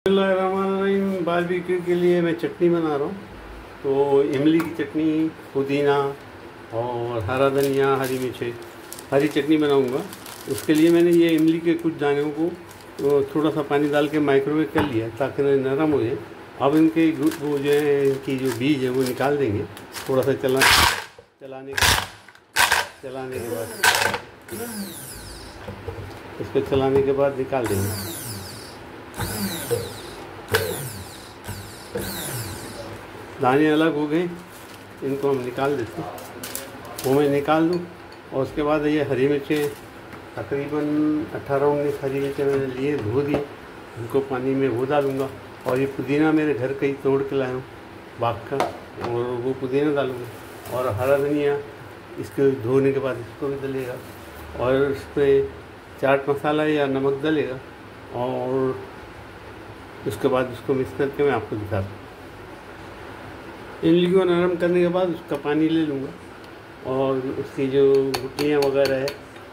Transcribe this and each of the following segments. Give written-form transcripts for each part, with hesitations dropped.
बिस्मिल्लाहिर्रहमानिर्रहीम। बारबेक्यू के लिए मैं चटनी बना रहा हूँ। तो इमली की चटनी, पुदीना और हरा धनिया, हरी मिर्च, हरी चटनी बनाऊँगा। उसके लिए मैंने ये इमली के कुछ दानों को थोड़ा सा पानी डाल के माइक्रोवेव कर लिया ताकि नरम हो जाए। अब इनके वो जो है, इनकी जो बीज है वो निकाल देंगे। थोड़ा सा चलाने के बाद इसको चलाने के बाद निकाल देंगे। दाने अलग हो गए, इनको हम निकाल देते हैं। वो मैं निकाल दूँ और उसके बाद ये हरी मिर्चें तकरीबन 18-19 हरी मिर्चें मैंने लिए, धो दिए। इनको पानी में वो डालूँगा। और ये पुदीना मेरे घर का ही तोड़ के लाया हूँ बाग का, और वो पुदीना डालूँगा। और हरा धनिया इसको धोने के बाद इसको भी डलेगा। और इस पर चाट मसाला या नमक डलेगा। और उसके बाद उसको मिक्स करके मैं आपको दिखाता हूँ। इमली को नरम करने के बाद उसका पानी ले लूँगा और उसकी जो गुठलियाँ वगैरह है,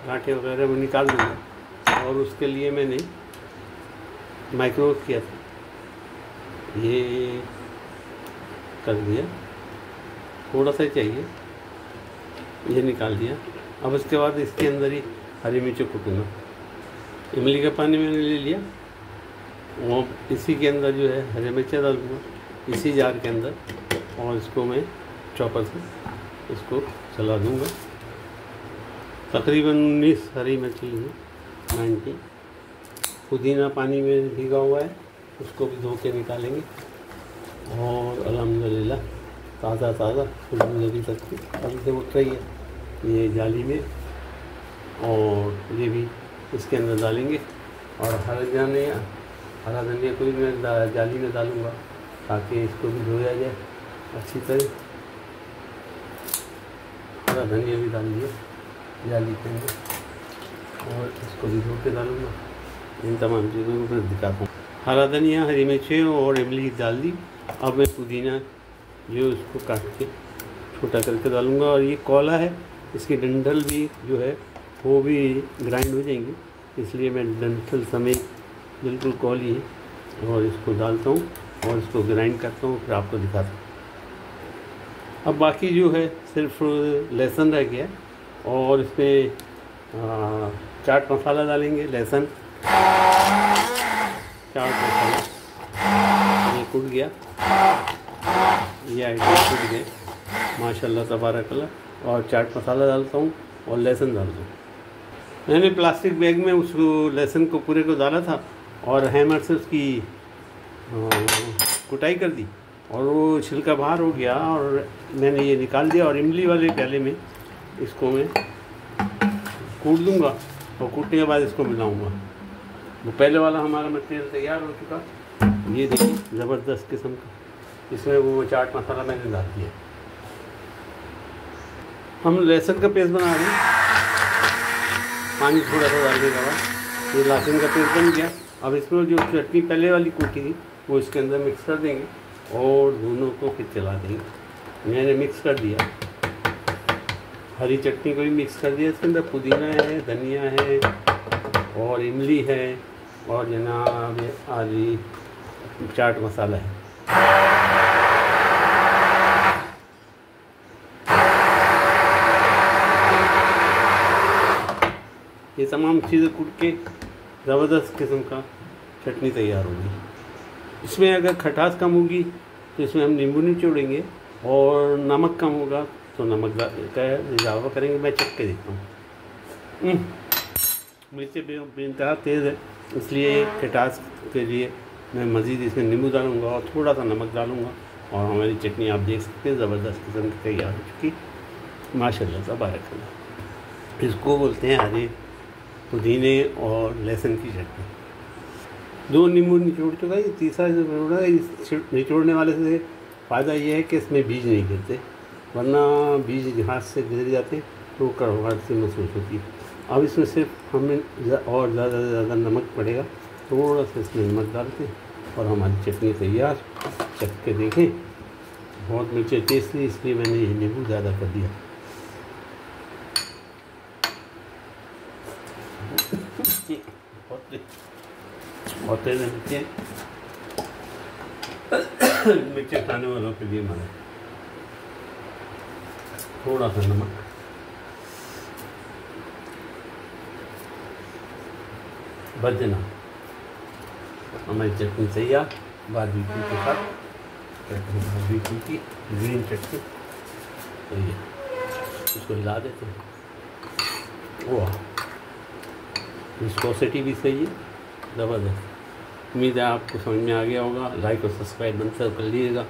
गांठें वगैरह, वो निकाल दूँगा। और उसके लिए मैंने माइक्रोवेव किया था, ये कर दिया। थोड़ा सा चाहिए, ये निकाल दिया। अब उसके बाद इसके अंदर ही हरी मिर्च कूटूँगा। इमली का पानी मैंने ले लिया और इसी के अंदर जो है हरी मिर्चें डालूँगा, इसी जार के अंदर। और इसको मैं चॉपर से इसको चला दूँगा। तकरीबन 19 हरी मिर्ची है, 90। पुदीना पानी में भीगा हुआ है, उसको भी धो के निकालेंगे। और अल्हम्दुलिल्लाह ताज़ा खुशबू अभी तक अभी से उठ रही है ये जाली में। और ये भी इसके अंदर डालेंगे। और हरा धनिया को भी मैं जाली में डालूँगा ताकि इसको भी धोया जाए अच्छी तरह। हरा धनिया भी डाल दिया जाली के अंदर और इसको भी धो के डालूँगा। इन तमाम चीज़ों को मैं दिखाता हूँ। हरा धनिया, हरी मिर्चें और इमली डाल दी। अब मैं पुदीना जो उसको काट के छोटा करके डालूँगा। और ये कौला है, इसकी डंठल भी जो है वो भी ग्राइंड हो जाएंगी, इसलिए मैं डंठल समेत बिल्कुल कौली है और इसको डालता हूँ और इसको ग्राइंड करता हूँ, फिर आपको दिखाता हूँ। अब बाकी जो है सिर्फ लहसुन रह गया और इसमें चाट मसाला डालेंगे। लहसुन, चाट मसाला, ये कूट गया, ये आइटम कूट गए माशाल्लाह तबारकल्लाह। और चाट मसाला डालता हूँ और लहसुन डालता हूँ। मैंने प्लास्टिक बैग में उस लहसुन को पूरे को डाला था और हैमर से उसकी कुटाई कर दी और वो छिलका बाहर हो गया और मैंने ये निकाल दिया। और इमली वाले प्याले में इसको मैं कूट दूंगा और कूटने के बाद इसको मिलाऊंगा। वो पहले वाला हमारा मटेरियल तैयार हो चुका। ये देखिए ज़बरदस्त किस्म का, इसमें वो चाट मसाला मैंने डाल दिया। हम लहसुन का पेस्ट बना रहे हैं, पानी थोड़ा सा डालने के बाद ये लहसुन का पेस्ट बन गया। अब इसमें जो चटनी पहले वाली कूटी थी वो इसके अंदर मिक्स कर देंगे और दोनों को फिर चला देंगे। मैंने मिक्स कर दिया, हरी चटनी को भी मिक्स कर दिया। इसके अंदर पुदीना है, धनिया है और इमली है और जनाब आदि चाट मसाला है। ये तमाम चीज़ें कूट के ज़बरदस्त किस्म का चटनी तैयार होगी। इसमें अगर खटास कम होगी तो इसमें हम नींबू निचोड़ेंगे और नमक कम होगा तो नमक का इजाफा करेंगे। मैं चख के देखता हूँ। मिर्ची बेइंतहा तेज़ है, इसलिए खटास के लिए मैं मज़ीद इसमें नींबू डालूँगा और थोड़ा सा नमक डालूँगा। और हमारी चटनी आप देख सकते हैं ज़बरदस्त किस्म की तैयार हो चुकी माशाल्लाह तबारकल्लाह। इसको बोलते हैं हरे पुदीने और लहसुन की चटनी। 2 नींबू निचोड़ चुका है, ये तीसरा निचोड़ा है। इस निचोड़ने वाले से फ़ायदा ये है कि इसमें बीज नहीं गिरते, वरना बीज हाथ से गिर जाते तो कड़वाहट से महसूस होती है। अब इसमें सिर्फ हमें और ज़्यादा से ज़्यादा नमक पड़ेगा, थोड़ा सा इसमें नमक डालते हैं और हमारी चटनी तैयार। चख के देखें, बहुत मिर्चें तेज़ थी इसलिए मैंने ये नींबू ज़्यादा कर दिया। बहुत तेज़ मिर्चें मिर्ची खाने वालों के लिए मना, थोड़ा सा नमक, बजना। हमारी चटनी तैयार बारबेक्यू के साथ, चटनी बारबेक्यू की ग्रीन चटनी तैयार। इसको हिला देते हैं। वाह, विस्कोसिटी भी सही है, ज़बरदस्त। उम्मीद है आपको समझ में आ गया होगा। लाइक और सब्सक्राइब बंद कर लीजिएगा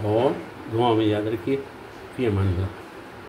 और दुआ में याद रखिए। फी अमान अल्लाह।